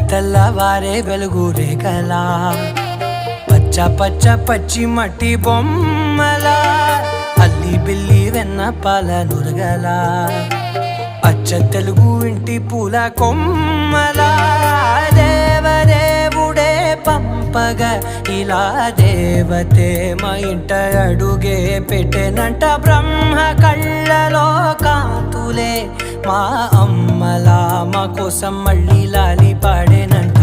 తెల్లవారే వెలుగు రేఖలా పచ్చ పచ్చ పచ్చి మట్టి బొమ్మలా అల్లి బిల్లి వెన్న పాల నురగలా అచ్చ తెలుగు ఇంటి పూల కొమ్మలా దేవదేవుడే పంపగా ఇలా దేవతే మా ఇంట అడుగే పెట్టెనంట బ్రహ్మ కళ్ళలో కాంతులే మా అమ్మలా మా కోసం మళ్ళీ లాలి పాడేనంట.